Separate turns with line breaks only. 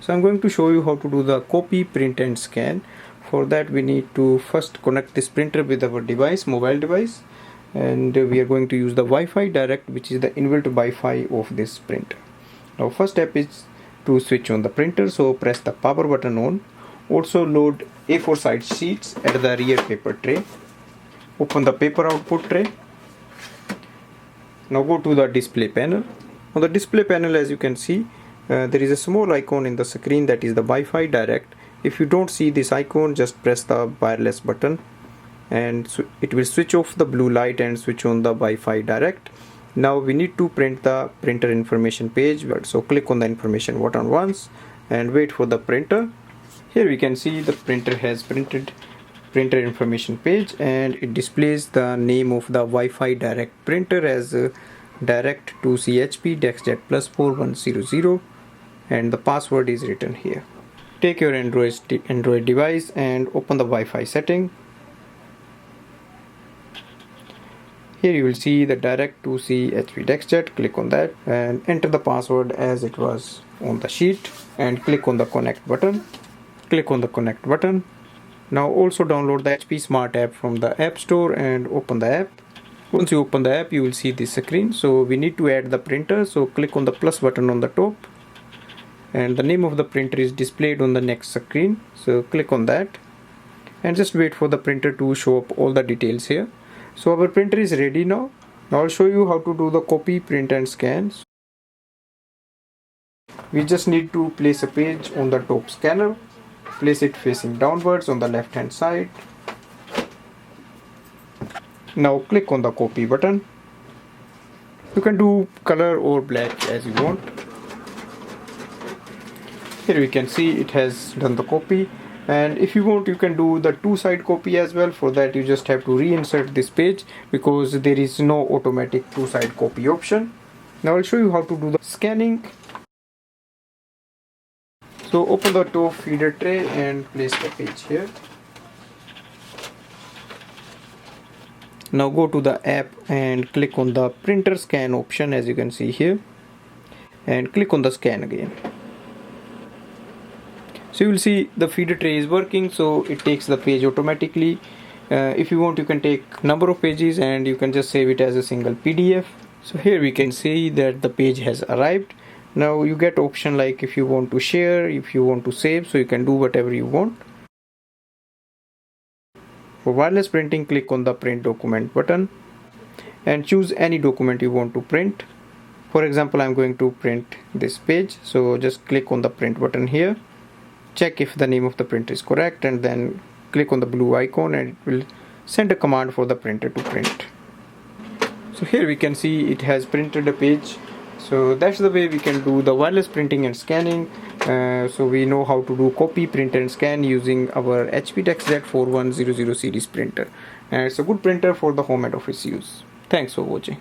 So I'm going to show you how to do the copy, print and scan. For that we need to first connect this printer with our device, mobile device, and we are going to use the Wi-Fi Direct, which is the inbuilt Wi-Fi of this printer. Now first step is to switch on the printer, so press the power button on. Also load A4 side sheets at the rear paper tray. Open the paper output tray. Now go to the display panel. On the display panel, as you can see, there is a small icon in the screen, that is the Wi-Fi Direct. If you don't see this icon, just press the wireless button and it will switch off the blue light and switch on the Wi-Fi Direct. Now we need to print the printer information page, so click on the information button once and wait for the printer. Here we can see the printer has printed printer information page, and it displays the name of the Wi-Fi Direct printer as Direct to HP DeskJet Plus 4100, and the password is written here. Take your Android device and open the Wi-Fi setting. Here you will see the Direct to HP DeskJet. Click on that and enter the password as it was on the sheet and click on the connect button. Click on the connect button. Now also download the HP Smart app from the App Store and open the app. Once you open the app, you will see this screen. So we need to add the printer, so click on the plus button on the top, and the name of the printer is displayed on the next screen, so click on that and just wait for the printer to show up all the details here. So our printer is ready now. Now I'll show you how to do the copy, print and scan. We just need to place a page on the top scanner. Place it facing downwards on the left hand side. Now click on the copy button. You can do color or black as you want. Here we can see it has done the copy, and if you want you can do the two-side copy as well. For that you just have to reinsert this page because there is no automatic two-side copy option. Now I'll show you how to do the scanning. So open the top feeder tray and place the page here. Now go to the app and click on the printer scan option, as you can see here, and click on the scan again. So you will see the feeder tray is working, so it takes the page automatically. If you want you can take number of pages and you can just save it as a single PDF. So here we can see that the page has arrived. Now you get option like if you want to share, if you want to save, so you can do whatever you want. For wireless printing, click on the print document button and choose any document you want to print. For example, I'm going to print this page, so just click on the print button here. Check if the name of the printer is correct and then click on the blue icon and it will send a command for the printer to print. So here we can see it has printed a page. So that's the way we can do the wireless printing and scanning. So we know how to do copy, print and scan using our HP DeskJet 4100 series printer, and it's a good printer for the home and office use. Thanks for watching.